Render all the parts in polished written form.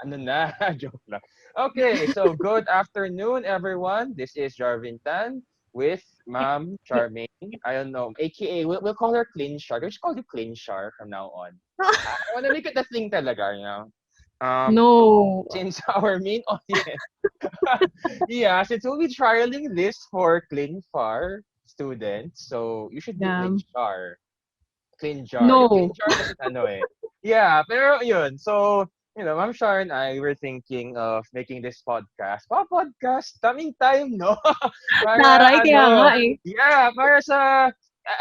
Ano na? Joke lang. Okay, so good afternoon, everyone. This is Jarvin Tan with Ma'am Charmaine. I don't know, aka we'll call her Clean Shar. We'll just call you Clean Shar from now on. I want to make it a thing talaga, you know. Um, No. since our main audience, yeah, since we'll be trialing this for Clean Far students, so you should be Clean Yeah. Shar. Clean jar. Yung clean No. jar kasi ano eh. Yeah, pero yun. So, Ma'am Shar and I were thinking of making this podcast. Podcast? Daming time, no? Taray, Para kaya nga ano, eh. yeah, para sa,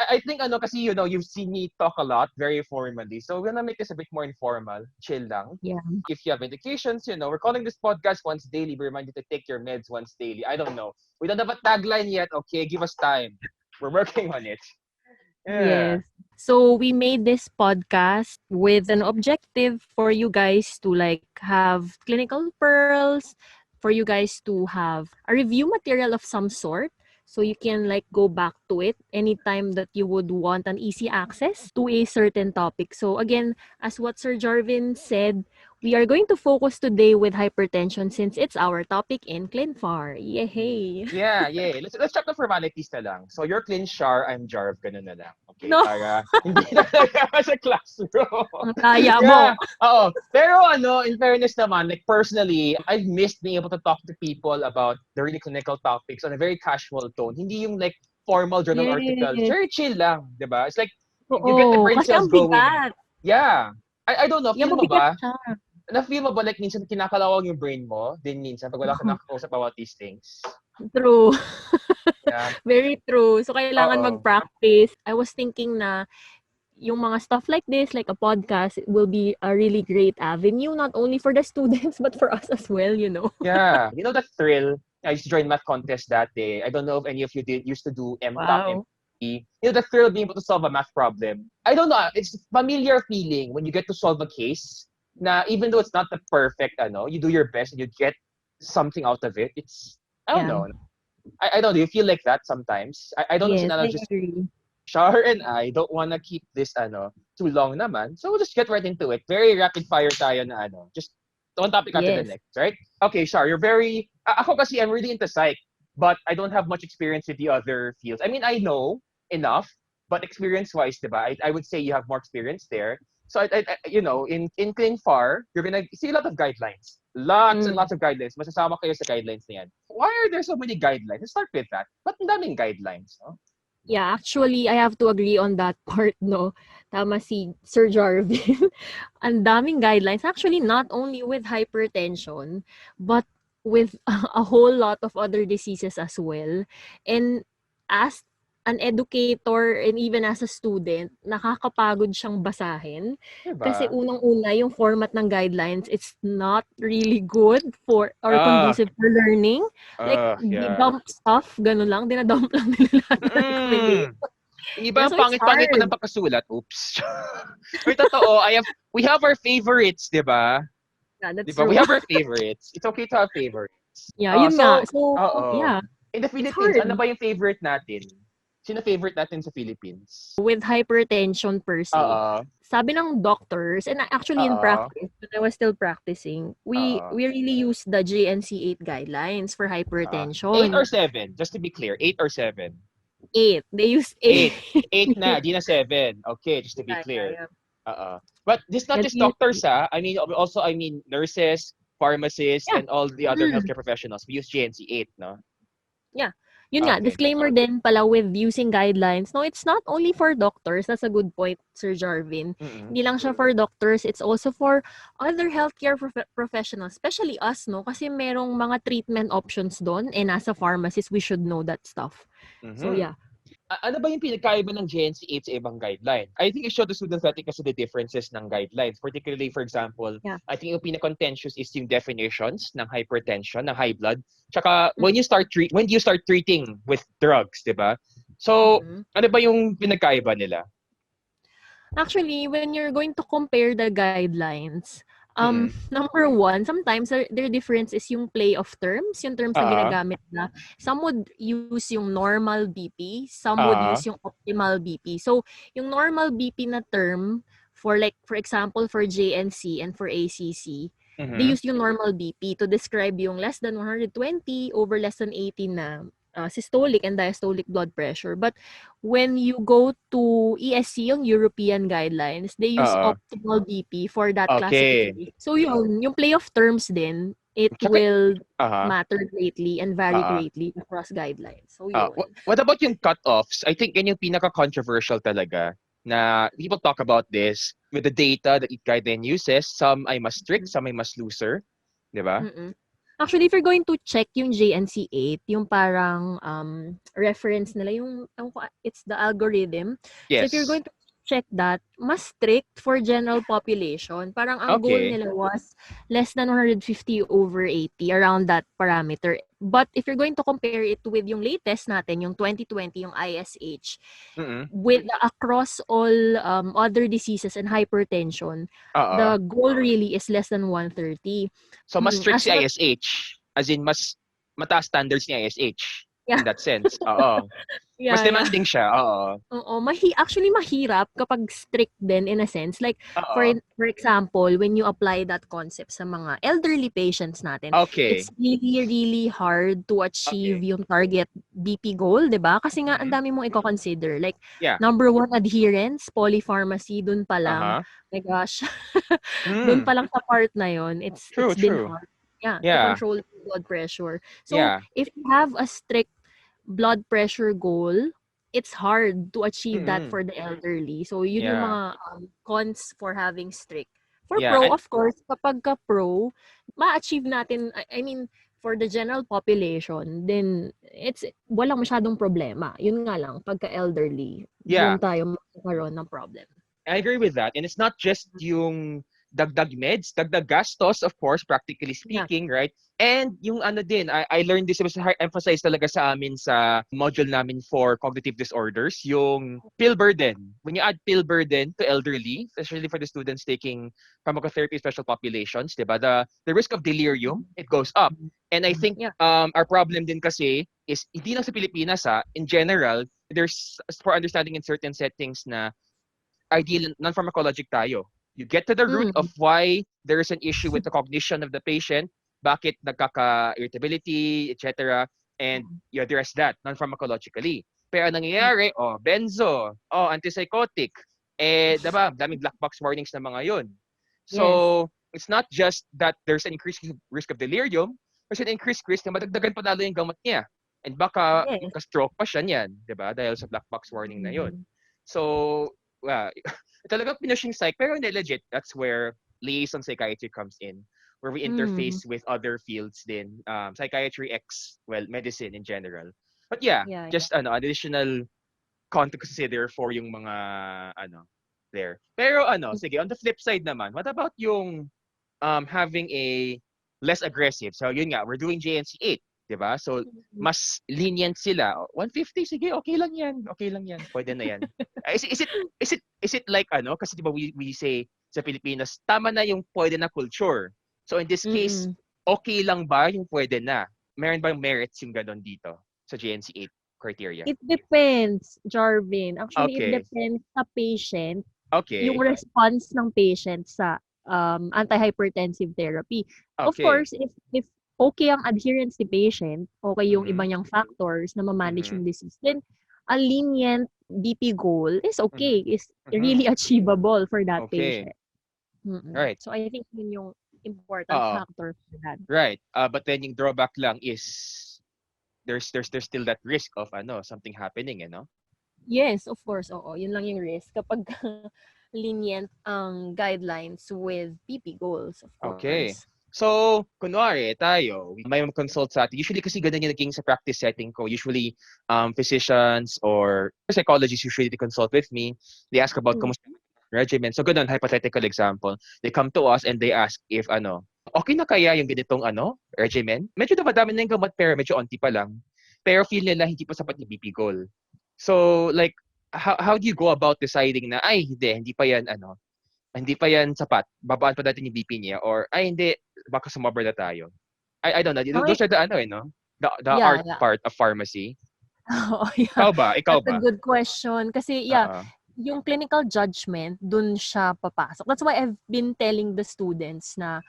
I think ano kasi, you've seen me talk a lot, very formally. So, we're gonna make this a bit more informal, chill lang. Yeah. If you have medications, we're calling this podcast once daily. We remind you to take your meds once daily. I don't know. We don't have a tagline yet. Okay, give us time. We're working on it. Yeah. Yes. So we made this podcast with an objective for you guys to like have clinical pearls, for you guys to have a review material of some sort. So you can like go back to it anytime that you would want an easy access to a certain topic. So again, as what Sir Jarvin said, we are going to focus today with hypertension since it's our topic in ClinFar. Yay! Yeah, yeah. Let's check the formalities na lang. So you're Clean Shar, I'm Jarv, ganun na lang. Okay, No, para hindi na sa classroom. ang kaya Yeah, mo. oo. Pero in fairness naman, like personally, I've missed being able to talk to people about the really clinical topics on a very casual tone. Hindi yung like formal journal articles. Yes. Very chill lang, di ba? It's like, you get the Oo, brain kasi cells ang going. bigat. Yeah. I don't know, Yung feel mo mabigat ba? siya. Na-feel mo ba like minsan kinakalawang yung brain mo? Din minsan, pag wala ka nakakausap about these things. True. Yeah. Very true. So, kailangan Oo. mag-practice. I was thinking na yung mga stuff like this, like a podcast, will be a really great avenue, not only for the students, but for us as well, you know? Yeah. You know that thrill? I used to join math contest that day. I don't know if any of you used to do MCAP, Wow. MP. You know the thrill of being able to solve a math problem. I don't know. It's a familiar feeling when you get to solve a case na even though it's not the perfect, you do your best and you get something out of it. It's, I don't Yeah. know. I don't know. Do you feel like that sometimes? I don't know. Yes, Sinana I just agree. Shar and I don't want to keep this too long naman. So we'll just get right into it. Very rapid fire tayo na just one topic after the Yes. next, right? Okay, Shar, you're very ako kasi I'm really into psych, but I don't have much experience with the other fields. I mean, I know enough, but experience-wise, diba? I would say you have more experience there. So in Clean Far, you're gonna see a lot of guidelines. Lots and Mm. lots of guidelines. Masasama kayo sa guidelines na yan. Why are there so many guidelines? Let's start with that. Ba't ang daming guidelines, no? Yeah, actually, I have to agree on that part, no? Tama si Sir Jarvin. Ang daming guidelines. Actually, not only with hypertension, but with a whole lot of other diseases as well. And as an educator and even as a student, nakakapagod siyang basahin. Kasi Diba? unang-una, yung format ng guidelines, it's not really good for or Ah, conducive for learning. Like, yeah. dump stuff, gano'n lang. Dinadump lang nila lahat ng recommendation. Mm. Yung iba Yeah, ang so it's pangit-pangit pa ng hard. pagkasulat. Oops. Pero totoo, we have our favorites, 'di ba? Yeah, 'Di that's ba? We true. have our favorites. It's okay to have favorites. Yeah, yun nga. So, So, oo. yeah, In the it's Philippines, ano hard. ba yung favorite natin? Sino favorite natin sa Philippines? With hypertension per se, Oo. sabi ng doctors, and actually in Oo. practice, when I was still practicing, we Oo. we really use the JNC 8 guidelines for 8 or hypertension. 7? Just to be clear, 8 or 7? 8. They use 8. 8. 8 na, di na 7. Okay, just to be Yeah, yeah, clear. yeah. But this not Yeah, just they use doctors, 8. I mean, also, nurses, pharmacists, Yeah. and all the other Mm. healthcare professionals. We use GNC 8, no? Yeah. Yun nga, Okay. disclaimer din pala with using guidelines. No, it's not only for doctors. That's a good point, Sir Jarvin. Mm-mm. Hindi lang siya for doctors. It's also for other healthcare professionals, especially us, no? Kasi merong mga treatment options doon. And as a pharmacist, we should know that stuff. So, Mm-hmm. yeah. Ano ba yung pinagkaiba ng GNC 8 sa ibang guideline? I think it showed the students natin kasi the differences ng guidelines. Particularly, for example, Yeah. I think yung pinaka-contentious is yung definitions ng hypertension, ng high blood. Tsaka, when you start treating with drugs, di ba? So, Mhm. ano ba yung pinagkaiba nila? Actually, when you're going to compare the guidelines, Mm-mm. number one, sometimes their difference is yung play of terms, yung terms na Ah, ginagamit na. Some would use yung normal BP, some would ah, use yung optimal BP. So, yung normal BP na term for example, for JNC and for ACC, they Mhm. use yung normal BP to describe yung less than 120 over less than 80 na systolic and diastolic blood pressure. But when you go to ESC, yung European guidelines, they use Oo. optimal BP for that Okay. classification. So yun, yung play of terms din, it Tsaka will uh-huh. matter greatly and vary Oo. greatly across guidelines. So yun. What about yung cut-offs? I think yan yung pinaka-controversial talaga na people talk about this with the data that each guideline uses. Some ay mas strict, some ay mas looser. Di ba? Mm. Actually, if you're going to check yung JNC8, yung parang reference nila, it's the algorithm. So if you're Yes. going to check that, mas strict for general population. Parang ang goal Okay. nila was less than 150 over 80, around that parameter. But if you're going to compare it with yung latest natin, yung 2020, yung ISH, Mm-mm. with across all other diseases and hypertension, Oo. the goal really is less than 130. So mas strict As si what ISH. As in, mas mataas standards ni ISH. yeah, In that sense. Oo. Mas yeah. demanding siya. Oo. Oo, actually mahirap kapag strict din in a sense. Like Oo. for example, when you apply that concept sa mga elderly patients natin, Okay. it's really really hard to achieve Okay. yung target BP goal, 'di ba? Kasi nga ang Mhm. dami mong i-consider. Like Yeah. number one, adherence, polypharmacy, dun pa lang. Uh-huh. My gosh. Dun Hmm. pa lang sa part na yon, it's True, been true. hard. Yeah, to Yeah. control blood pressure. So, Yeah. if you have a strict blood pressure goal, it's hard to achieve that Mm-mm. for the elderly. So, yun yung Yeah. mga cons for having strict. For Yeah. pro, And of course, kapag ka pro, ma-achieve natin, I mean, for the general population, then walang masyadong problema. Yun nga lang, pagka elderly, yeah, dun tayo magkakaroon ng problem. I agree with that. And it's not just yung dagdag meds, dagdag gastos, of course, practically Yeah. speaking, right? And yung ano din, I learned this, it was emphasized talaga sa amin sa module namin for cognitive disorders, yung pill burden. When you add pill burden to elderly, especially for the students taking pharmacotherapy special populations, diba? The risk of delirium, it goes up. And I think Yeah. our problem din kasi is, hindi lang sa Pilipinas, in general, there's, for understanding in certain settings na ideal non-pharmacologic tayo. You get to the root of Mm. why there is an issue with the cognition of the patient, bakit nagkaka-irritability, etc. And you address that non-pharmacologically. Pero ang nangyayari, benzo, antipsychotic, diba, daming black box warnings na mga yun. Yes. So, it's not just that there's an increased risk of delirium, there's an increased risk na madagdagan pa lalo yung gamot niya. And baka Yes. ka-stroke pa siya niyan, diba? Dahil sa black box warning na yun. Mm. So, talagang pinushing psych, pero hindi legit. That's where liaison psychiatry comes in, where we Mm. interface with other fields din, psychiatry medicine in general. But yeah, Yeah, yeah. just additional con to consider for yung mga there. Pero sige, on the flip side naman, what about yung having a less aggressive? So yun nga, we're doing JNC8, 'di ba? So mas lenient sila. 150, sige, okay lang yan. Okay lang yan. Pwede na yan. Is it like kasi 'di ba we say sa Pilipinas, tama na yung pwede na culture. So in this case, Mm. okay lang ba yung pwede na? Meron bang merits yung ganon dito sa JNC8 criteria? It depends, Jarvin. Actually, it Okay. depends sa patient, yung Okay. response ng patient sa antihypertensive therapy. Of Okay. course, if okay ang adherence ni patient, okay yung iba Mhm. niyang factors na ma-manage Mhm. yung disease, then a lenient BP goal is Mhm. okay, is Mhm. really achievable for that Okay. patient. Mm. Right. So I think yun yung important Oo. factor for that. Right. But then yung drawback lang is there's still that risk of something happening, no? Yes, of course, oo. Yun lang yung risk kapag lenient ang guidelines with PP goals, of Okay. course. So, kunwari, tayo, may consult sa atin. Usually kasi ganun yung naging sa practice setting ko. Usually, physicians or psychologists usually they consult with me. They ask about Mm. kumusta yung regimen. So, ganun, hypothetical example. They come to us and they ask if, okay na kaya yung ganitong, regimen? Medyo madami na yung gamot pero medyo onti pa lang. Pero feel nila hindi pa sapat yung BP goal. So, like, how do you go about deciding na, ay, hindi pa yan, hindi pa yan sapat, babaan pa natin yung BP niya, or ay hindi, baka sumobra na tayo. I don't know. Okay. Those are the no? The Yeah, art yeah. part of pharmacy. Oo, yeah. Ikaw That's a ba? good question. Kasi, yeah, Oo. yung clinical judgment, dun siya papasok. That's why I've been telling the students na,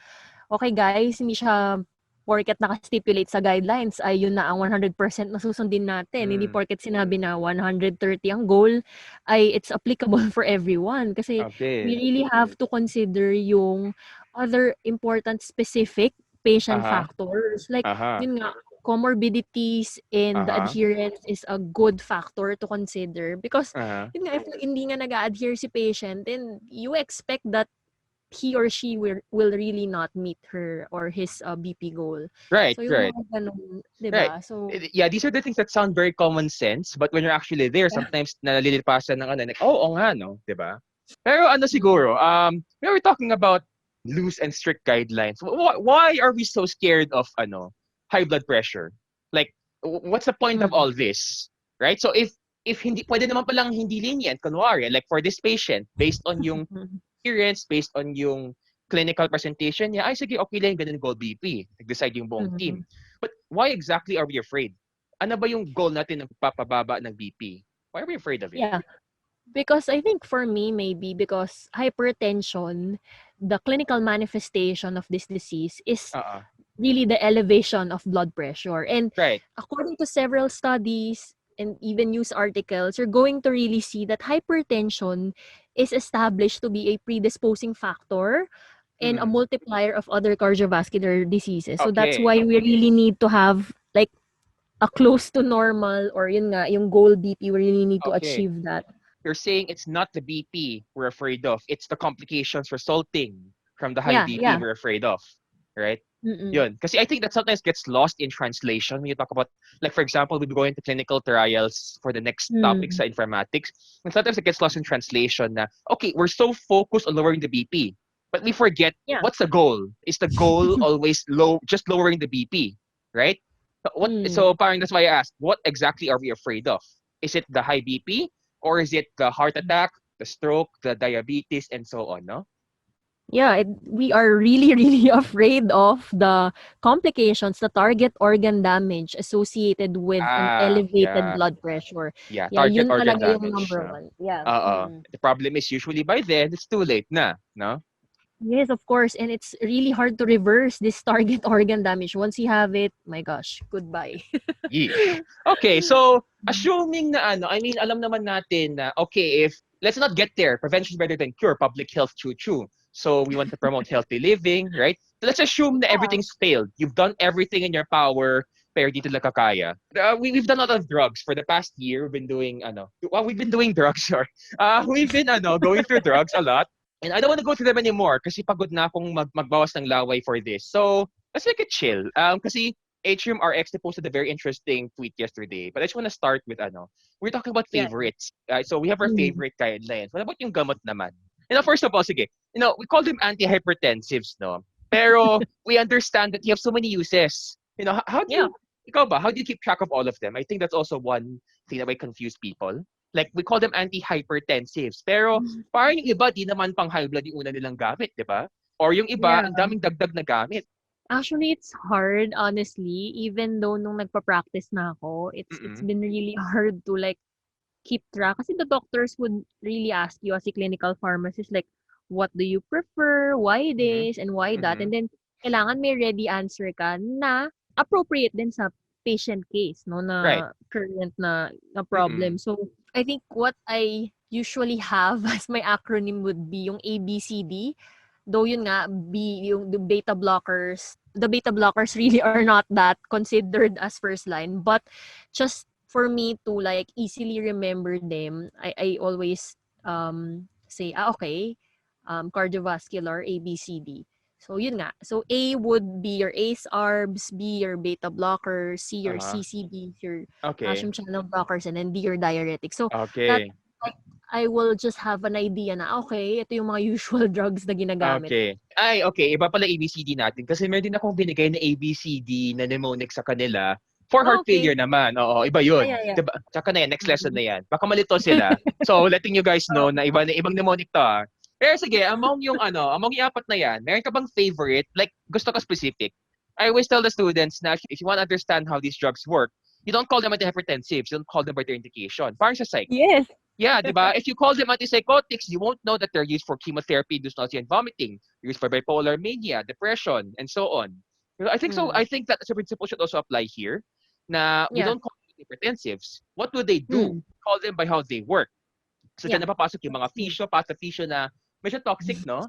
okay guys, hindi siya porket naka-stipulate sa guidelines ay yun na ang 100% na susundin natin. Hindi Mm. porket sinabi na 130 ang goal ay it's applicable for everyone. Kasi we Okay. really have to consider yung other important specific patient Uh-huh. factors. Like, Uh-huh. yun nga, comorbidities and the Uh-huh. adherence is a good factor to consider. Because, Uh-huh. yun nga, if hindi nga nag-adhere si patient, then you expect that he or she will really not meet her or his BP goal. Right, So yung right. mga ganun, 'di Right. ba? So Yeah, these are the things that sound very common sense, but when you're actually there, yeah. sometimes nalilipasan ng ano, like, oh, oo nga, no? 'Di ba? Pero ano Mm. siguro, we were talking about loose and strict guidelines. Why are we so scared of high blood pressure? Like, what's the point of Mm. all this? Right? So if hindi pwede naman palang hindi lenient, kunwari, like for this patient, based on yung Mm. experience, based on yung clinical presentation niya, ay sige, okay lang, ganun goal BP. Nag-decide yung buong team. Mm. But why exactly are we afraid? Ano ba yung goal natin ng papababa ng BP? Why are we afraid of it? Yeah. Because I think for me, maybe because hypertension, the clinical manifestation of this disease is Uh-uh. really the elevation of blood pressure. And Right. according to several studies and even news articles, you're going to really see that hypertension is established to be a predisposing factor and a Mm-mm. multiplier of other cardiovascular diseases. So that's Okay. why we really need to have like a close to normal or yun nga, yung goal BP, we really need to Okay. achieve that. You're saying it's not the BP we're afraid of. It's the complications resulting from the high Yeah, BP yeah. we're afraid of. Right? Mm-mm. Yun. Kasi I think that sometimes gets lost in translation when you talk about, like for example, we go into clinical trials for the next topics Mm. sa informatics. And sometimes it gets lost in translation na, okay, we're so focused on lowering the BP, but we forget Yeah. what's the goal? Is the goal always just lowering the BP, right? Mm. So parang that's why I asked, what exactly are we afraid of? Is it the high BP or is it the heart attack, the stroke, the diabetes, and so on, no? Yeah, we are really, really afraid of the complications, the target organ damage associated with an elevated Yeah. blood pressure. Yeah, Yeah, target yun organ talaga yung damage, number no? one. Yeah. Oo. Mm. The problem is usually by then it's too late na, no? Yes, of course. And it's really hard to reverse this target organ damage. Once you have it, my gosh, goodbye. Yeesh. Okay, so assuming na I mean, alam naman natin na okay, if let's not get there, prevention is better than cure, public health choo-choo. So we want to promote healthy living, right? So let's assume that Yeah. everything's failed. You've done everything in your power, pero dito lang kakaya. We've done a lot of drugs for the past year. We've been doing drugs, sorry. We've been going through drugs a lot. And I don't want to go through them anymore kasi pagod na akong magbawas ng laway for this. So, let's make it chill. Kasi Atrium RX they posted a very interesting tweet yesterday. But I just want to start with we're talking about Yeah. favorites. So we have our Mm. favorite guidelines. What about yung gamot naman? First of all, sige, we call them antihypertensives, no? Pero we understand that you have so many uses. How do Yeah. ikaw ba, how do you keep track of all of them? I think that's also one thing that might confuse people. Like, we call them antihypertensives. Pero, parang yung iba, di naman pang high blood yung una nilang gamit, di ba? Or yung iba, Yeah. ang daming dagdag na gamit. Actually, it's hard, honestly. Even though nung nagpa-practice na ako, it's Mm-mm. been really hard to like keep track. Kasi the doctors would really ask you as a clinical pharmacist, like, what do you prefer? Why Mm-hmm. this? And why that? Mm-hmm. And then, kailangan may ready answer ka na appropriate din sa patient case, no? Right. Na current na Mm-mm. problem. So, I think what I usually have as my acronym would be yung ABCD. Though yun nga, yung the beta blockers really are not that considered as first line. But just for me to like easily remember them, I always say, okay, cardiovascular, ABCD. So yun nga. So A would be your ACE ARBs, B your beta blockers, C your Uh-huh. CCBs, your Okay. calcium channel blockers, and then D your diuretics. So that Okay. like, I will just have an idea na okay, ito yung mga usual drugs na ginagamit. Okay. Ay, okay. Iba pala ABCD natin. Kasi meron din akong binigay na ABCD na mnemonic sa kanila. For Oh, heart okay. failure naman. Oo, iba Ah, yun. yeah, yeah. Diba? Tsaka na yan. Next lesson Mm. na yan. Baka malito sila. So, letting you guys know na ibang mnemonic to ah. Pero sige, among yung apat na yan, meron ka bang favorite? Like, gusto ka specific? I always tell the students na if you want to understand how these drugs work, you don't call them antihypertensives. You don't call them by their indication. Parang sa psych. Yes. Yeah, di ba? If you call them antipsychotics, you won't know that they're used for chemotherapy-induced nausea and vomiting, used for bipolar mania, depression, and so on. I think so. Mm. I think that as a principle should also apply here. Na we Yeah. don't call them hypertensives. What do they do? Mm. Call them by how they work. So Yeah. diyan na papasok yung mga That's true. physio, pathophysio na medyo toxic, no?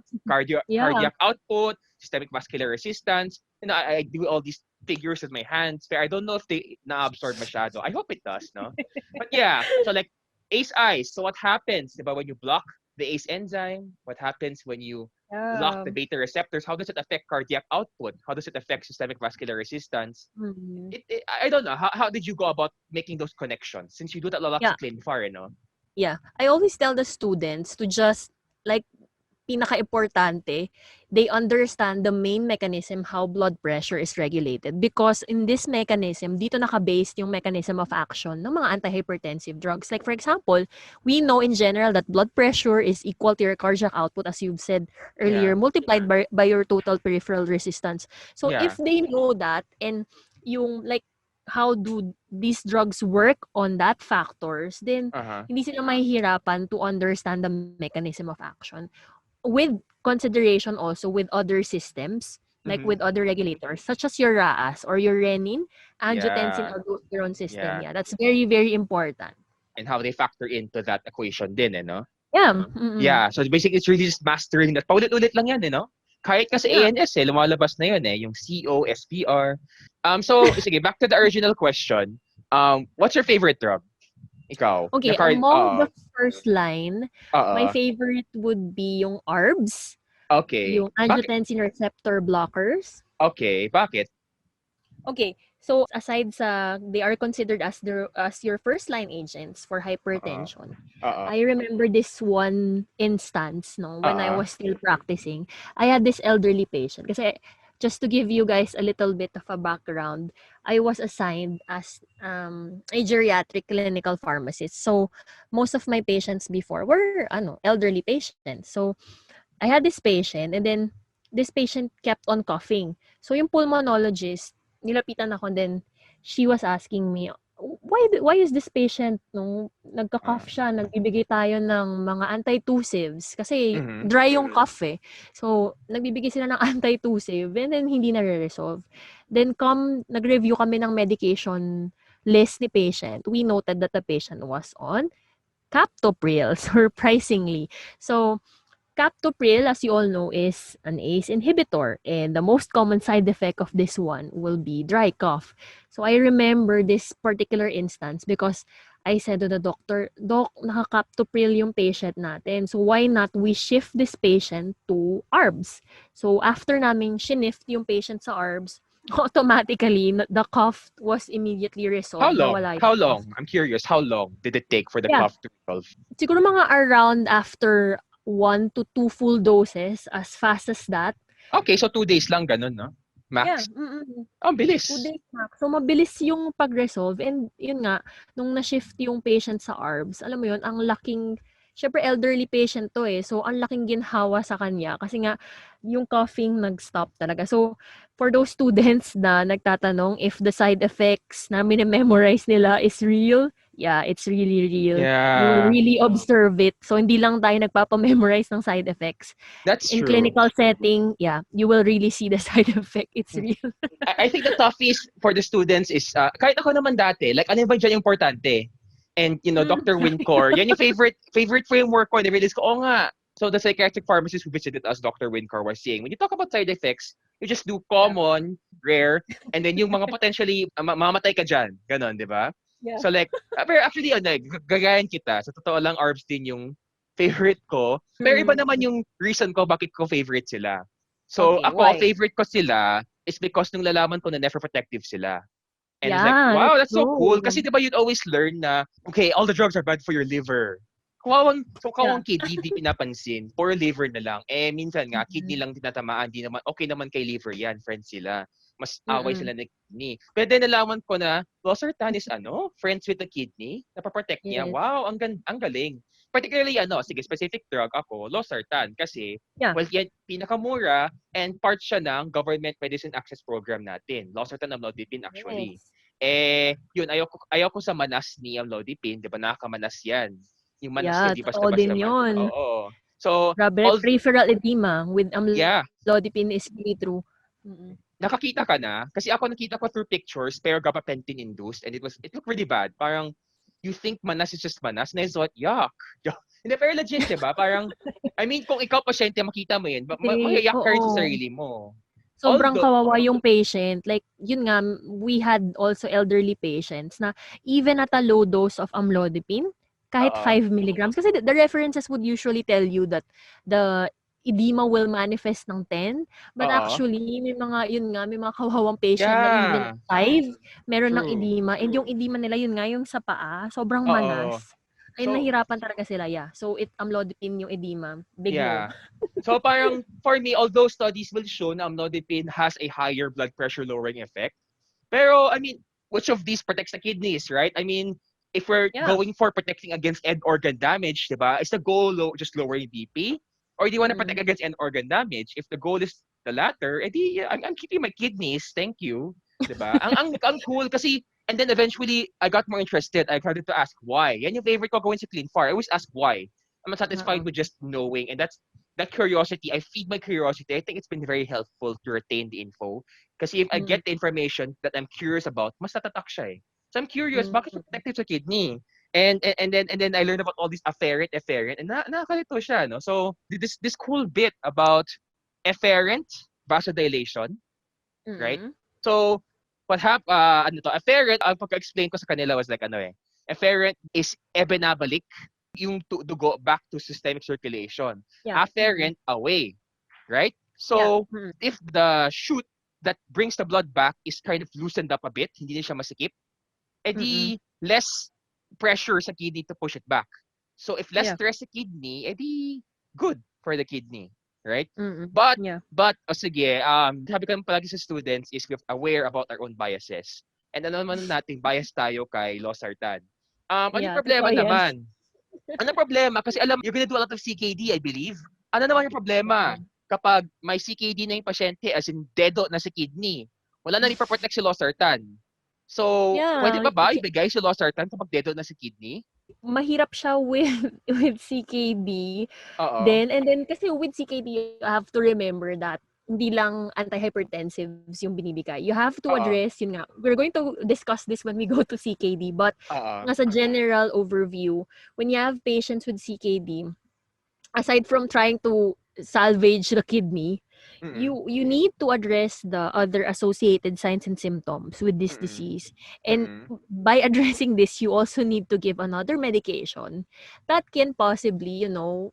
Yeah. Cardiac output, systemic vascular resistance. I do all these figures with my hands, but I don't know if they na-absorb masyado. I hope it does, no? But yeah, so like ACE-Ice. So what happens, diba, when you block the ACE enzyme? What happens when you block Yeah. the beta receptors? How does it affect cardiac output? How does it affect systemic vascular resistance? Mm. I don't know. How did you go about making those connections? Since you do that a lot Yeah. sa Clinfar, no? Yeah. I always tell the students to just like pinaka-importante, they understand the main mechanism how blood pressure is regulated because in this mechanism, dito naka-based yung mechanism of action ng mga antihypertensive drugs. Like for example, we know in general that blood pressure is equal to your cardiac output as you've said earlier, Yeah. multiplied by your total peripheral resistance. So if Yeah. they know that and yung like how do these drugs work on that factors, then Uh-huh. hindi sila mahihirapan to understand the mechanism of action with consideration also with other systems, like Mm-hmm. with other regulators, such as your RAAS or your renin, angiotensin Yeah. aldosterone system. Yeah. Yeah, that's very, very important. And how they factor into that equation din, no? Yeah. Mm-mm. Yeah. So basically, it's really just mastering that. Paulit-ulit lang yan, no? Kahit kasi Yeah. ANS, lumalabas na yun, yung CO, SPR. So, sige, back to the original question. What's your favorite drug? Ikaw? Na Okay, card, among the first line, my oo. favorite would be yung ARBs, Okay. yung Bakit? angiotensin receptor blockers. Okay. Bakit? Okay, so aside sa they are considered as your first line agents for Oo. hypertension. Oo. I remember this one instance no when I Oo. was still practicing. I had this elderly patient kasi just to give you guys a little bit of a background, I was assigned as a geriatric clinical pharmacist. So most of my patients before were elderly patients. So I had this patient and then this patient kept on coughing. So yung pulmonologist, nilapitan ako and then she was asking me, why is this patient nagka-cough Ah. siya, nagbibigay tayo ng mga antitussives kasi Mhm. dry yung cough eh. So nagbibigay sila ng antitussive and then hindi na-resolve. Then nag-review kami ng medication list ni patient. We noted that the patient was on captopril surprisingly. So captopril, as you all know, is an ACE inhibitor, and the most common side effect of this one will be dry cough. So I remember this particular instance because I said to the doctor, Doc, naka-captopril yung patient natin. So why not we shift this patient to ARBs? So after namin shift yung patient sa ARBs, automatically, the cough was immediately How resolved. long? Nawala How yung cough. long? I'm curious. How long did it take for the Yeah, cough to resolve? siguro mga around after 1 to 2 full doses, as fast as that. Okay, so 2 days lang ganun, no? Yeah, Max. mm. Oh, ang 2 bilis. days max. So, mabilis yung pag-resolve and yun nga, nung na-shift yung patient sa ARBs, alam mo yun, ang laking siyempre elderly patient 'to, eh. So, ang laking ginhawa sa kanya kasi nga yung coughing nag-stop talaga. So, for those students na nagtatanong if the side effects na mine-memorize nila is real, yeah, it's really real. You will Yeah, really observe it. So, hindi lang tayo nagpapa-memorize ng side effects. that's In true. clinical setting, yeah, you will really see the side effect. It's Hmm. real. I think the toughest for the students is, kahit ako naman dati, like ano ba dyan yung importante? And, Dr. Wincor, yan yung favorite framework ko. Nirealize ko, oh nga. So the psychiatric pharmacist who visited us, Dr. Wincor, was saying, when you talk about side effects, you just do Yeah. common, rare, and then yung mga potentially, mamatay ka dyan. Ganon, di ba? Yeah. So like, pero actually, gagayan kita. Sa totoo lang, ARBS din yung favorite ko. Pero iba Mm. naman yung reason ko bakit ko favorite sila. So Okay, ako, why? favorite ko sila is because nung lalaman ko na nephroprotective sila. And it's like, Yeah, wow, that's that's so cool. Kasi true. di ba you'd always learn na, okay, all the drugs are bad for your liver. Yeah. Kawawang kidney, di pinapansin. Puro liver na lang. Minsan nga, kidney Mm. lang tinatamaan. Di naman, okay naman kay liver yan. Friends sila. Mas away Mm. sila ng kidney. Pero then nalaman ko na, losartan is friends with the kidney. Napaprotect niya. Yes. Wow, ang galing. Particularly, sige, specific drug ako, losartan. Kasi, Yeah. well, yan, pinakamura and part siya ng government medicine access program natin. Losartan and amlodipine actually. Yes. Yun, ayoko sa manas ni amlodipine, di ba nakakamanas yan. yung manas niya, Yeah, di totoo basta-basta din manas. yun. Oo. So, Grabe, all, peripheral edema with yeah, amlodipine is really true. Mm. nakakita ka na? Kasi ako nakita ko through pictures, pero gabapentin induced, and it looked really bad. Parang, you think manas is just manas, na is what, yuck. Yuck. Hindi, pero legit, di ba? Parang, I mean, kung ikaw pasyente, makita mo yun, Kasi, mayayak ka rin sa oo. sarili mo. Sobrang Although, kawawa yung patient. Like, yun nga, we had also elderly patients na even at a low dose of amlodipine, kahit oo, 5 milligrams, kasi the references would usually tell you that the edema will manifest ng 10, but oo, actually, may mga, yun nga, may mga kawawang patient na even yeah, at 5, meron ng true. edema. And yung edema nila, yun nga, yung sa paa, sobrang Oo. manas. Ay, So, nahirapan talaga sila, yeah. So, amlodipine yung edema. Big no. yeah. So parang for me, although studies will show na amlodipine has a higher blood pressure lowering effect, pero I mean, which of these protects the kidneys, right? I mean, if we're Yeah. going for protecting against end organ damage, diba? Is the goal just lowering BP? Or do you want to protect Mm-mm. against end organ damage? If the goal is the latter, edi I'm keeping my kidneys, thank you. Diba? Ang cool kasi, and then eventually I got more interested. I started to ask why. Yan yung favorite ko going sa Clean Far. I always ask why. I'm not satisfied Oo. with just knowing, and that's that curiosity. I feed my curiosity. I think it's been very helpful to retain the info. Kasi if I Mm. get the information that I'm curious about, mas natatak siya eh. So I'm curious, bakit siya Mm. protective sa kidney? And then I learned about all these afferent, and nakakalito siya, no? So this cool bit about efferent vasodilation, right? Mm. So ano to, efferent, ang pagka-explain ko sa kanila was like ano eh. Efferent is ebenabalik, yung dugo back to systemic circulation. Yeah. Mm. Afferent away, right? Yeah. So Mm. if the chute that brings the blood back is kind of loosened up a bit, hindi na siya masikip, Mm. edi less pressure sa kidney to push it back. So if less Yeah. stress sa kidney, edi good for the kidney, right? Mm. But Yeah. sige, sabi ko palagi sa students is we're aware about our own biases. And ano naman natin, bias tayo kay losartan. Ano yung Yeah, problema totoo yan. naman? Ano problema? Kasi alam, you're gonna do a lot of CKD, I believe. Ano naman yung problema? Oo. Kapag may CKD na yung pasyente, as in dedo na sa kidney, wala na ipaprotect si losartan. So, pwede Yeah, pa ba ibigay si losartan kapag dedo na sa kidney? mahirap siya with with CKD. Oo. And then kasi with CKD, you have to remember that hindi lang antihypertensives yung binibigay. You have to Oo. address, yun nga, we're going to discuss this when we go to CKD, but Oo. as a general overview, when you have patients with CKD, aside from trying to salvage the kidney, Mm. you need to address the other associated signs and symptoms with this Mm. disease. And Mm. by addressing this, you also need to give another medication that can possibly,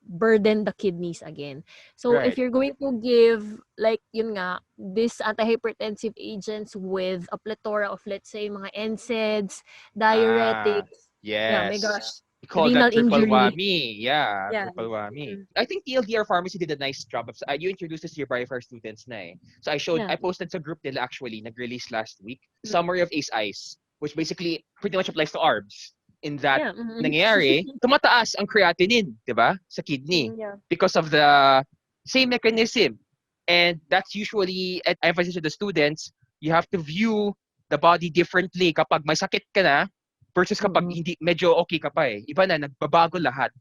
burden the kidneys again. So if Right. you're going to give like yun nga, this antihypertensive agents with a plethora of, let's say, mga NSAIDs, Ah, diuretics, yeah, my yes. gosh, We call that renal triple injury. whammy. Yeah, Yeah. triple whammy. Mm. I think TLDR Pharmacy did a nice job of you introduced this to your Biofire students na eh. So I Yeah. posted sa group nila actually, nag-release last week, Mm. summary of ACE Ice, which basically pretty much applies to ARBs. In that, Yeah. Mm. nangyayari, tumataas ang creatinine, di ba? Sa kidney. Yeah. Because of the same mechanism. And that's usually, at emphasis to the students, you have to view the body differently kapag may sakit ka na versus kapag Mm. hindi medyo okay ka pa eh. Iba na, nagbabago lahat.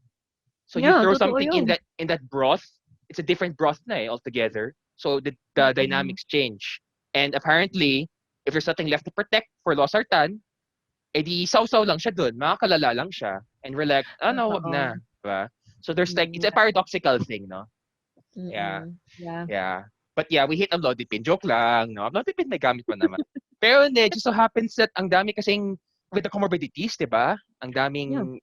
So you Yeah, throw totoo something in yun. that broth, it's a different broth na eh altogether. So the Mm. dynamics change. And apparently, if there's nothing left to protect for losartan, edi sausaw lang siya dun, makakalala lang siya. And we're like, no, wag Totoo. na. Diba? So there's like, it's a Yeah. paradoxical thing, no? Yeah. Mm. Yeah. Yeah. But yeah, we hate amlodipine. Joke lang, no? Amlodipine may gamit pa naman. Pero hindi, just so happens that ang dami kasing with the comorbidities, di ba? Ang Yeah. daming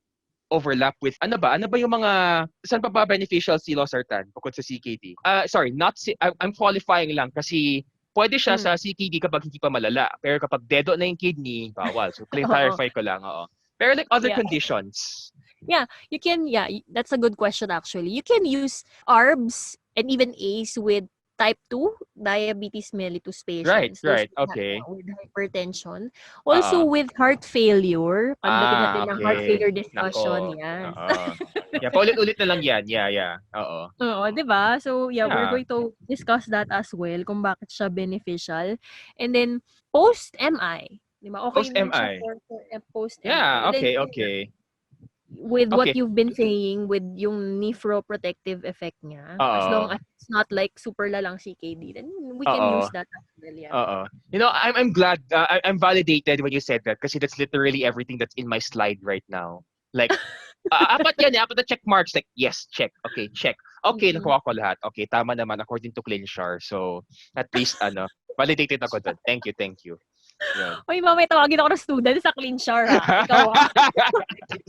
overlap with, ano ba? Ano ba yung mga, saan pa ba beneficial si losartan bukod sa CKD? Sorry, not I'm qualifying lang kasi pwede siya Mm. sa CKD kapag hindi pa malala. Pero kapag dedo na yung kidney, bawal. So Oo. clarify ko lang, oo. Pero like other Yeah. conditions, Yeah, you can, that's a good question actually. You can use ARBs and even ACE with type 2 diabetes mellitus right, patients, those right, okay. with hypertension. Also Oo. with heart failure, pagdating natin ng heart Okay. failure discussion, Nako. yes. Oo. Yeah, paulit-ulit na lang yan. Yeah, yeah. Oo. Oo, 'di ba? So, yeah, we're Yeah. going to discuss that as well kung bakit siya beneficial. And then post-MI, 'di ba? Okay din siya Post-MI. for post-MI. Yeah, And then okay, yun nga, okay. with what Okay. you've been saying with yung nephroprotective effect niya, as long Oo. as it's not like super lalang CKD, then we can Oo. use that as well, yeah. Oo. I'm glad I'm validated when you said that kasi that's literally everything that's in my slide right now. Like apat yan eh, apat na check marks like yes, check. Okay, check. Okay, Mm. nakuha ko lahat. Okay, tama naman according to CleanShare. So at least validated ako dun. Thank you, thank you. Yun. Uy, mamaya tawagin ako ng student sa CleanShare, ikaw,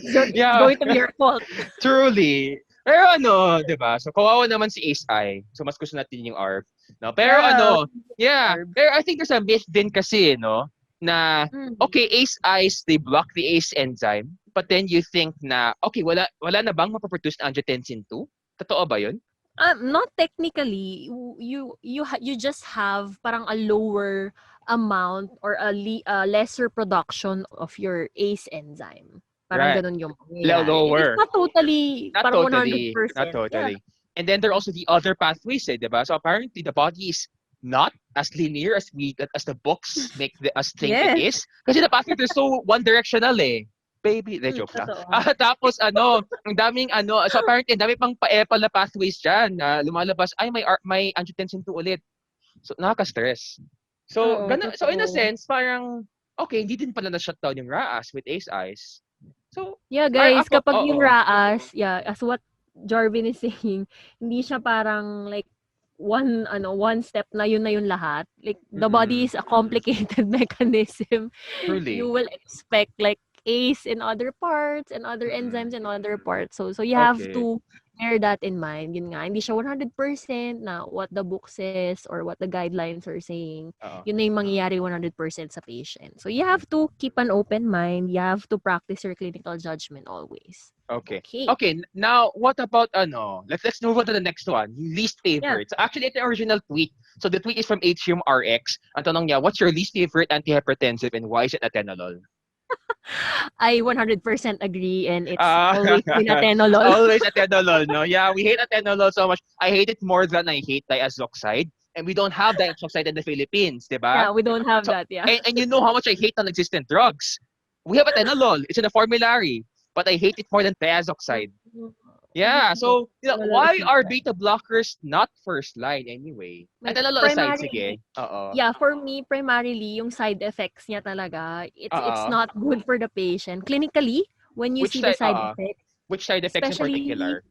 it's Yeah, going to be your fault. truly. Pero 'di ba? So kawawa naman si Ace Eye. So mas gusto natin yung ARB, no? Pero Yeah, yeah, orb. pero I think there's a myth din kasi, no, na Mm. okay, Ace Eyes, they block the ACE enzyme, but then you think na okay, wala na bang mapoproduce na angiotensin 2? Totoo ba 'yun? Not technically. You just have parang a lower amount or a lesser production of your ACE enzyme. Parang Right. ganun yung mangyayari. It's Lower. not totally Not parang totally. Not 100%. Yeah. totally. And then there are also the other pathways, eh, 'di ba? So apparently the body is not as linear as the books make us think it Yes. is. Kasi the pathways are so one directional eh. Baby, de joke lang. Totoo. Tapos ang daming so apparently ang dami pang pa-epal na pathways diyan na lumalabas ay may angiotensin 2 ulit. So nakaka-stress. So Oo, gana so in a totoo. sense parang okay, hindi din pala na-shutdown yung RAAS with ACE eyes. So Yeah, ay guys, ako, kapag yung oo. RAAS, yeah, as what Jarvin is saying, hindi siya parang like one step na yun lahat. Like the body Mm. is a complicated mechanism. You Truly. will expect like ACE in other parts and other Mm. enzymes in other parts. So you have Okay. to bear that in mind. Yun nga, hindi siya 100% na what the book says or what the guidelines are saying. Oo. Yun na yung mangyayari 100% sa patient. So you have to keep an open mind. You have to practice your clinical judgment always. Okay. Okay. Okay, now what about let's move on to the next one. Least Yeah. favorite. So actually ito yung original tweet. So the tweet is from HUM RX. Ang tanong niya, what's your least favorite antihypertensive and why is it atenolol? I 100% agree and it's Ah, always been atenolol. always atenolol, no? Yeah, we hate atenolol so much. I hate it more than I hate diazoxide. And we don't have diazoxide in the Philippines, di ba? Yeah, we don't have So, that, yeah. and you know how much I hate non-existent drugs. We have atenolol. It's in the formulary. But I hate it more than diazoxide. Yeah, so Atenolol is why not are that. beta blockers not first line anyway? Like, Atenolol aside, primarily, sige. Oo. yeah, for me, primarily, yung side effects niya talaga, it's Oo. not good for the patient. Clinically, when you Which see the side, side effects, which side effects in especially, particular?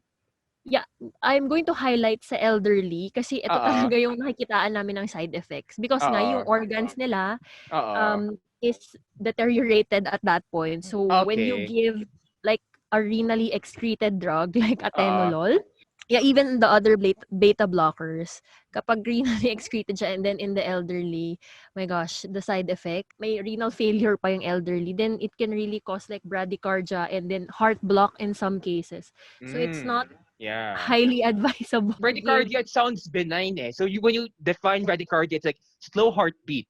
yeah, I'm going to highlight sa elderly kasi ito Oo. talaga yung nakikitaan namin ng side effects. Because nga, yung Oo. organs nila Oo. is deteriorated at that point. So, when you Okay. give like a renally excreted drug like Oo. atenolol, yeah, even the other beta blockers, kapag renally excreted siya and then in the elderly, my gosh, the side effect, may renal failure pa yung elderly, then it can really cause like bradycardia and then heart block in some cases. So it's not Yeah. highly advisable to give. Bradycardia, it sounds benign eh. So when you define bradycardia, it's like slow heartbeat.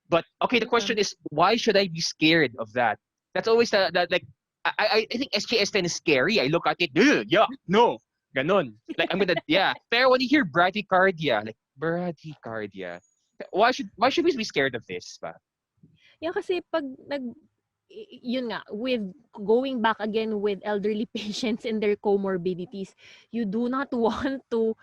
But okay, the Yeah. question is, why should I be scared of that? That's always that like I think SJS10 is scary. I look at it, "Ugh, yeah, no, ganon. Like I'm gonna yeah. Pero when you hear bradycardia, like bradycardia, why should we be scared of this? Ba? Yeah, kasi pag yun nga, with going back again with elderly patients and their comorbidities, you do not want to,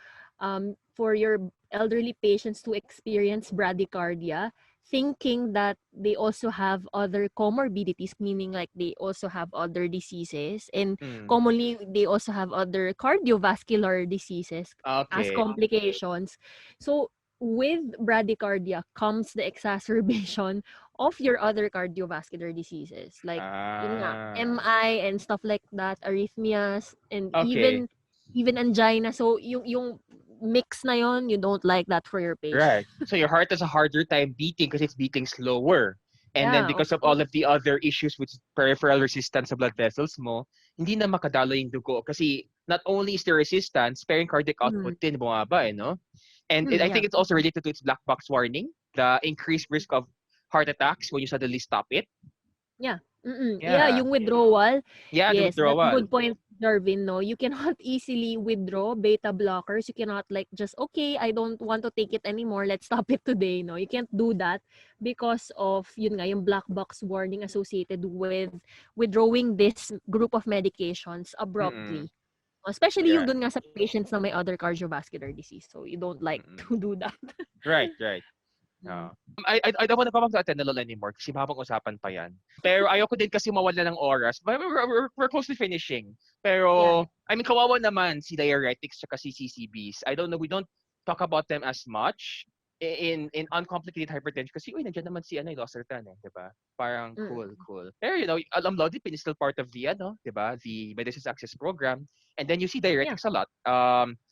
for your elderly patients to experience bradycardia, thinking that they also have other comorbidities, meaning like they also have other diseases, and Mm, commonly they also have other cardiovascular diseases as okay. complications. So, with bradycardia comes the exacerbation of your other cardiovascular diseases like yun nga Ah, MI and stuff like that, arrhythmias and okay. even angina. So yung mix na yon, you don't like that for your patient. Right. So your heart has a harder time beating because it's beating slower. And then Yeah, of because of all of course. the other issues with peripheral resistance sa blood vessels mo, hindi na makadalo yung dugo. Kasi not only is there resistance, sparing cardiac output Mm. din bumaba, no? And I Yeah. think it's also related to its black box warning, the increased risk of heart attacks when you suddenly stop it. Yeah. Yeah, Yeah. yung withdrawal. Yeah, the Yes, that's a withdrawal. good point. Jarvin, no, you cannot easily withdraw beta blockers. You cannot like just, okay, I don't want to take it anymore. Let's stop it today. No, you can't do that because of, yun nga, yung black box warning associated with withdrawing this group of medications Mm-mm. abruptly. Especially yung Yeah. dun nga sa patients na may other cardiovascular disease. So, you don't like Mm-mm. to do that. Right, right. Mm. Oo. I don't wanna go back to Atenolol anymore kasi mapag-usapan pa 'yan. Pero ayoko din kasi mawala ng oras. We're close to finishing. Yeah, Pero, yeah. I mean, kawawa naman si diuretics tsaka si CCBs. I don't know, we don't talk about them as much in uncomplicated hypertension kasi, uy, nandiyan naman si ano, eh, losartan, eh, 'di ba? Parang cool, Mm. cool. Pero, amlodipine is still part of the ano, 'di ba, the Medicines Access Program. And then you see Yeah. diuretics a lot,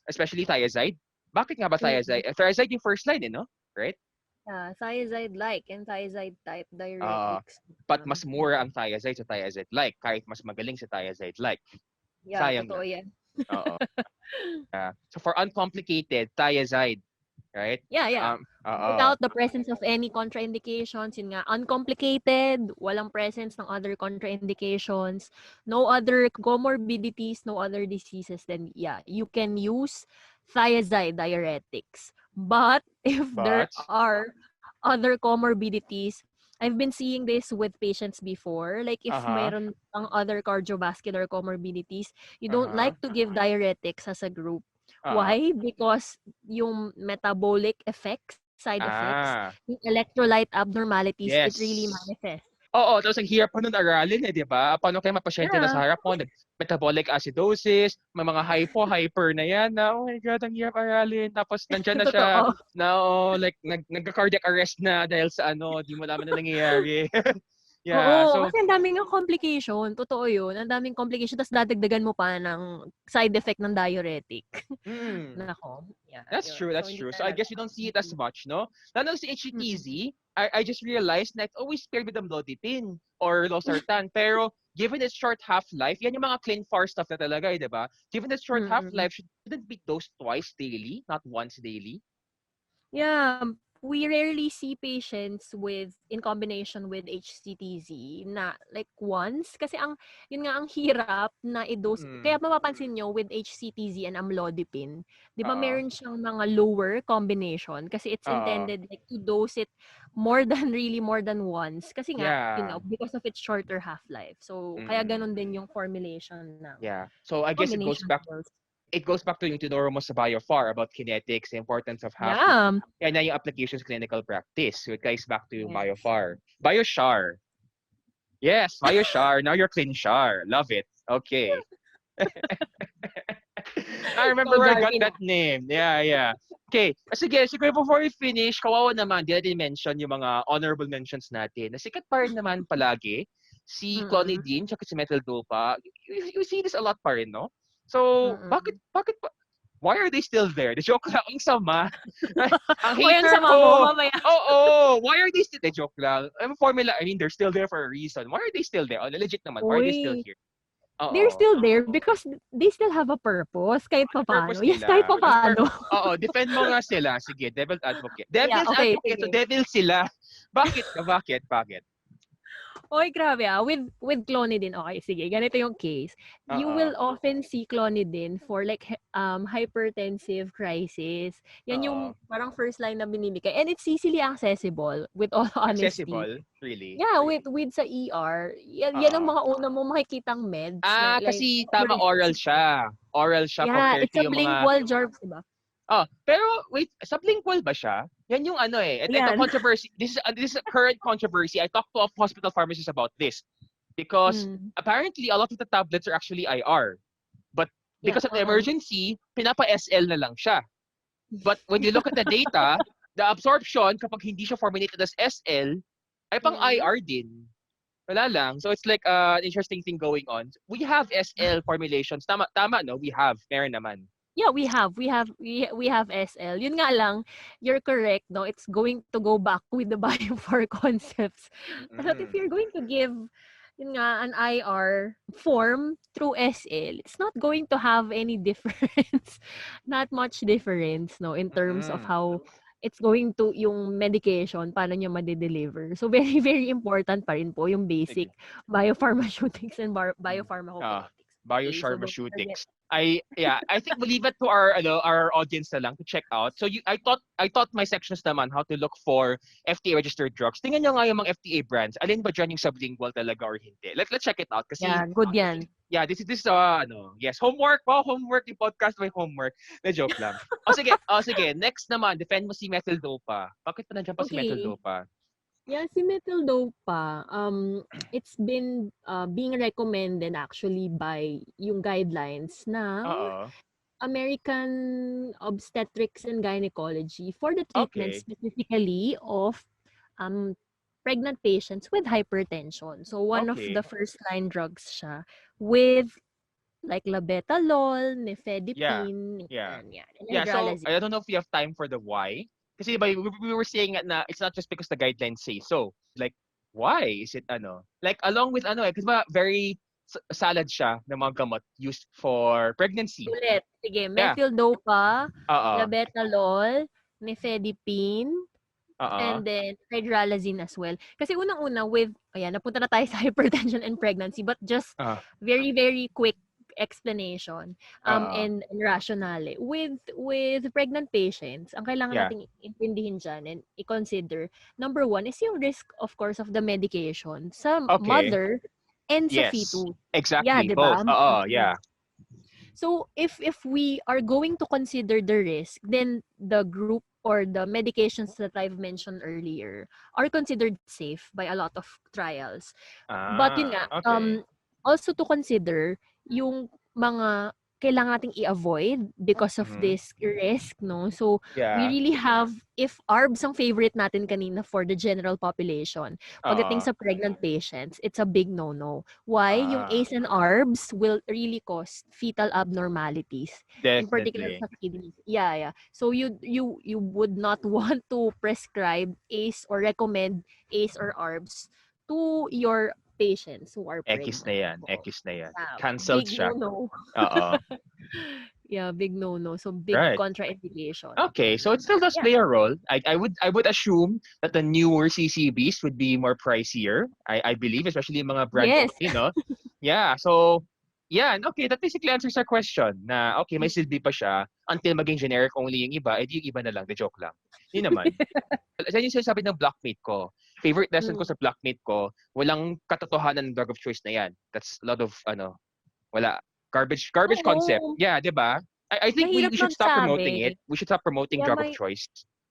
especially thiazide. Bakit nga ba Mm. thiazide? Thiazide yung first line, eh, 'no? Right? Yeah, thiazide-like and thiazide-type Oo. diuretics. But mas mura ang thiazide sa thiazide-like kahit mas magaling sa thiazide-like. Yeah, Sayang totoo lang. yan. Oo. So for uncomplicated, thiazide, right? Yeah, yeah. Oo. Without the presence of any contraindications, yun nga, uncomplicated, walang presence ng other contraindications, no other comorbidities, no other diseases, then yeah, you can use thiazide diuretics. But if there But, are other comorbidities, I've been seeing this with patients before, like if uh-huh, mayroon pang other cardiovascular comorbidities, you don't uh-huh, like to give diuretics as a group. uh-huh. Why? Because yung metabolic effects, side effects, Ah, yung electrolyte abnormalities, it really yes. manifests. Oo, tapos ang hirap pa nun aralin, eh, 'di ba? Paano kaya mapasyente na Yeah, sa harap mo, metabolic acidosis, may mga hyper na 'yan na, oh my God, ang hirap aralin. Tapos nandiyan na siya totoo. na, like nagka-cardiac arrest na dahil sa ano, 'di mo malaman na nangyayari. Yeah, Oo, so kasi ang daming nga complication, totoo yun, ang daming complication ta's dadagdagan mo pa ng side effect ng diuretic. mm. Naku, yeah, That's yun. true, So that's hindi true. So I talaga. guess we don't see it as much, no? Lalo na sa Mm. HCTZ, I just realized na it's always paired with amlodipine or losartan. Pero given its short half-life, yan yung mga clean far stuff na talaga, eh, di ba? Given its short Mm. half-life, shouldn't be dosed twice daily, not once daily. Yeah, we rarely see patients with in combination with HCTZ na like once kasi ang yun nga ang hirap na i-dose kaya Mm. mapapansin nyo with HCTZ and amlodipine, 'di ba Oo. meron siyang mga lower combination kasi it's Oo. intended like to dose it more than really more than once kasi nga you Yeah. know because of its shorter half-life. So kaya Mm. ganun din yung formulation ng Yeah. So I guess combination pills. it goes back to yung tinuro mo sa biofar about kinetics, the importance of half. Yeah. Yan na yung applications clinical practice. So it guys back to Yes. biofar. Biochar. Yes, biochar. Now you're clean char. Love it. Okay. I Ikaw remember where I got Jarvin. that name. Yeah, yeah. Okay. Sige, siguro before we finish, kawawa naman, di natin mention yung mga honorable mentions natin. Nasikat pa rin naman palagi si Mm. clonidine tsaka si methyl-dopa. You see this a lot pa rin, no? So, Mm. why are they still there? The joke lang, ang sama. Ang Hoy, ang hater sama mo ko. mamaya. Oo, why are they still, the joke lang. Formula, I mean, they're still there for a reason. Why are they still there? Oh, legit naman, why are they still Uy, here? they're Oo. still there because they still have a purpose kahit Ano papaano. purpose Yes, kahit nila? papaano. Oo, defend mo nga sila. Sige, devil's advocate. Yeah, Devil's okay, advocate, so sige. devil sila. Bakit ka? Bakit? Bakit? Oy, grabe with clonidine, okay, sige, ganito yung case. You Oo. will often see clonidine for like hypertensive crisis. Yan Oo. yung parang first line na binibigay. And it's easily accessible with all honesty. Accessible? Really? Yeah, with sa ER, yan ang Oo. mga una mo makikitang meds na like Kasi tama, oral siya. Oral siya yeah, compared it's to a yung mga. sublingual gerbs, diba? Pero wait, sublingual ba siya? Yan yung ano eh. Ito Yan. controversy. This is a current controversy. I talked to a hospital pharmacist about this because Mm. apparently a lot of the tablets are actually IR. But Yeah, because of the emergency, pinapa-SL na lang siya. But when you look at the data, the absorption kapag hindi siya formulated as SL ay pang Mm. IR din. Wala lang. So it's like an interesting thing going on. We have SL formulations. Tama, tama no? We have. Meron naman. Yeah, we have SL. Yun nga lang, you're correct, no? It's going to go back with the Bio4 concepts. But if Mm-mm. you're going to give yun nga, an IR form through SL, it's not going to have any difference. Not much difference, no, in terms of Mm-mm. how it's going to, yung medication, paano nyo ma-deliver. So, very, very important pa rin po yung basic Sige. biopharmaceutics and Mm. biopharmacokinetics. Okay, so don't forget. Biopharmaceutics. I think we'll leave it to our audience na lang to check out. So I thought my sections naman how to look for FDA registered drugs. Tingnan niyo nga yung mga FDA brands. Alin ba diyan yung sublingual talaga or hindi? Let's check it out kasi Yeah, good yan. yeah, this is yes, homework. Wow, homework yung podcast may homework. Na joke lang. O sige, next naman, defend mo si methyl dopa. Bakit pa nandiyan pa si methyl Okay. dopa? Yeah, si Metildopa, it's been being recommended actually by yung guidelines ng Oo. American Obstetrics and Gynecology for the treatment Okay. specifically of um, pregnant patients with hypertension. So one of the Okay. first line drugs siya with like labetalol, Yeah. nifedipine, Yeah. yan, and Yeah, so hydralazine. I don't know if we have time for the why. Kasi diba, we were saying nga na it's not just because the guidelines say so. Like, why is it Like, along with kasi very salad siya ng mga gamot used for pregnancy. Ulit, sige, Yeah. methyldopa, Oo. labetalol, nifedipine, Oo. and then hydralazine as well. Kasi unang-una with, ayan, napunta na tayo sa hypertension and pregnancy, but just Ah. very, very quick explanation Oo. and rationale. With pregnant patients, ang kailangan Yeah. nating intindihin dyan and i-consider, number one is yung risk, of course, of the medication sa Okay. mother and sa Yes. fetus. Yeah, Exactly. di Both. ba? Oo. Yeah. So if we are going to consider the risk, then the group or the medications that I've mentioned earlier are considered safe by a lot of trials. But yun Ah. nga, Okay. also to consider yung mga kailangan nating i-avoid because of Mhm. this risk, no? So, we Yeah. really have, if ARBs ang favorite natin kanina for the general population, pagdating Oo. sa pregnant patients, it's a big no-no. Why? Yung Ah. ACE and ARBs will really cause fetal abnormalities, in particular Definitely. sa kidneys. Yeah, yeah. So, you would not want to prescribe ACE or recommend ACE or ARBs to your patients who are Ekis na pregnant yan. po. Ekis na yan. Yeah, Canceled big siya. no-no. Oo. Yeah, big no-no. So, big Right. contraindication. Okay, so it still does Yeah. play a role. I would assume that the newer CCBs would be more pricier. I believe, especially yung mga brand Yes. only, no? Yeah, so yeah, okay, that basically answers our question na okay, may silbi pa siya until maging generic only yung iba, edi yung iba na lang, the joke lang. Yun naman. Yan yung sinasabi ng blockmate ko. Favorite lesson ko Mm. sa blockmate ko, walang katotohanan ng drug of choice na yan. That's a lot of wala. Garbage concept. Oo. Yeah, 'di ba? I think we Mahirap we should stop promoting it. magsabi. We should stop promoting Yeah, drug of choice.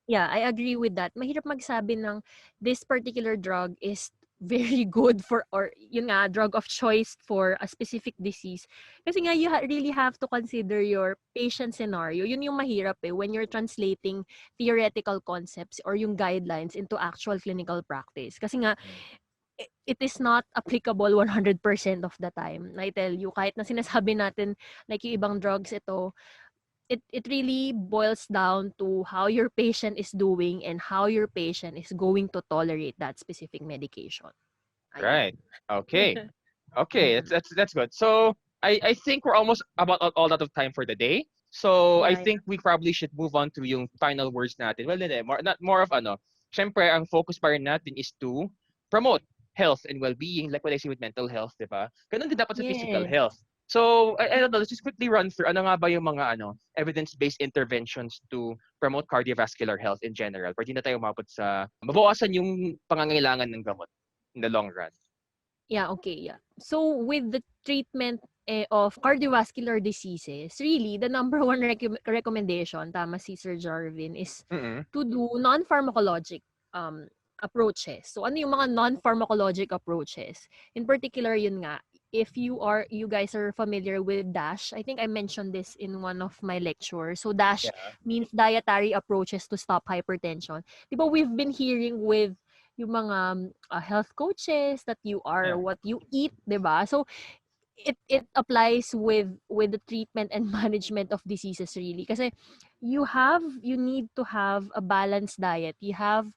yeah, I agree with that. Mahirap magsabi ng this particular drug is very good for, or yun nga, drug of choice for a specific disease. Kasi nga, you really have to consider your patient scenario. Yun yung mahirap when you're translating theoretical concepts or yung guidelines into actual clinical practice. Kasi nga, Mm. it is not applicable 100% of the time. I tell you, kahit na sinasabi natin, like yung ibang drugs, it really boils down to how your patient is doing and how your patient is going to tolerate that specific medication. Ayan. Right. Okay. Okay, Mm. that's good. So I think we're almost about all out of time for the day. So I Yeah, yeah. think we probably should move on to yung final words natin. Well, hindi, not more of syempre ang focus pa rin natin is to promote health and well-being like what I say with mental health, 'di ba? Ganun din dapat sa physical Yes. health. So I don't know, let's just quickly run through ano nga ba yung mga evidence-based interventions to promote cardiovascular health in general. Pwede na tayo umabot sa mabawasan yung pangangailangan ng gamot in the long run. Yeah, okay, yeah. So with the treatment of cardiovascular diseases, really the number one recommendation, tama si Sir Jarvin, is Mm. to do non-pharmacologic approaches. So ano yung mga non-pharmacologic approaches? In particular, yun nga, if you guys are familiar with DASH, I think I mentioned this in one of my lectures. So DASH Yeah. means dietary approaches to stop hypertension. Di ba we've been hearing with yung mga health coaches that you are Yeah. what you eat, 'di ba? So it applies with the treatment and management of diseases really kasi you need to have a balanced diet. You have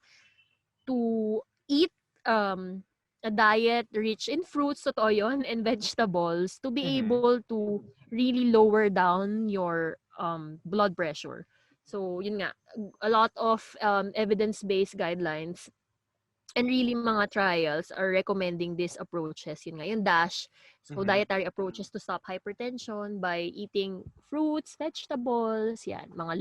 to eat a diet rich in fruits, totoo yun, and vegetables to be Mhm. able to really lower down your blood pressure. So, yun nga, a lot of evidence-based guidelines And really mga trials are recommending these approaches. Yun nga, yung DASH. So, Mm-hmm. dietary approaches to stop hypertension by eating fruits, vegetables, yan, mga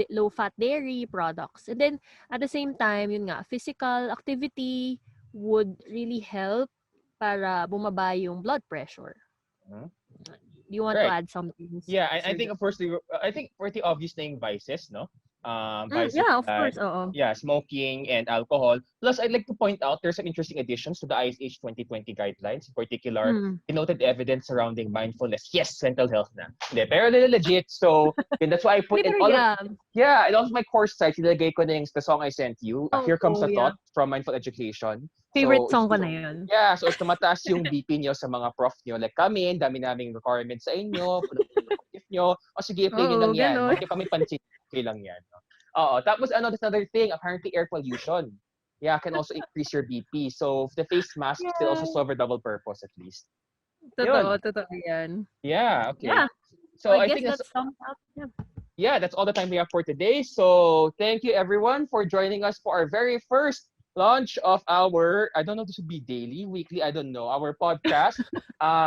low-fat dairy products. And then, at the same time, yun nga, physical activity would really help para bumaba yung blood pressure. Mm-hmm. Do you want to Right. add something, Yeah, I Sir think of John? course I think pretty obvious na yung vices, no? Vices Yeah, of like course, oo. yeah, smoking and alcohol. Plus, I'd like to point out there's some interesting additions to the ISH 2020 guidelines. In particular, Mm. denoted evidence surrounding mindfulness. Yes, mental health na. Hindi, pero legit. So, yun, that's why I put in Literally, all of yeah. yeah, and also my course site, nilagay ko na yung the song I sent you. Here comes Oh, a yeah. thought from Mindful Education. Favorite So, song ko na yun. yeah, so if tumataas yung BP nyo sa mga prof nyo, like kami, dami naming requirements sa inyo, puno-puno yung gift nyo, o sige, play nyo Oo, lang yan. gano'n. Huwag nyo kami pansin, okay lang yan. No? Oo, tapos there's another thing, apparently air pollution. Yeah, can also increase your BP. So the face mask still also Yeah. serve a double purpose at least. Totoo, Yun. totoo yan. Yeah, okay. Yeah, so So I I guess think that sums up. Yeah. yeah, that's all the time we have for today. So thank you everyone for joining us for our very first launch of our I don't know if this would be daily, weekly, I don't know, our podcast.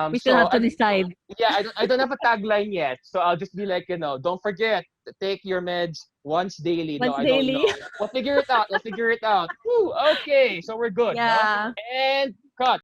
We still So have to decide. yeah, I don't have a tagline yet. So I'll just be like, don't forget to take your meds once daily. No, Once I don't daily. know. We'll figure it out. We'll figure it out. Woo, okay, so we're good, no? Yeah. And cut.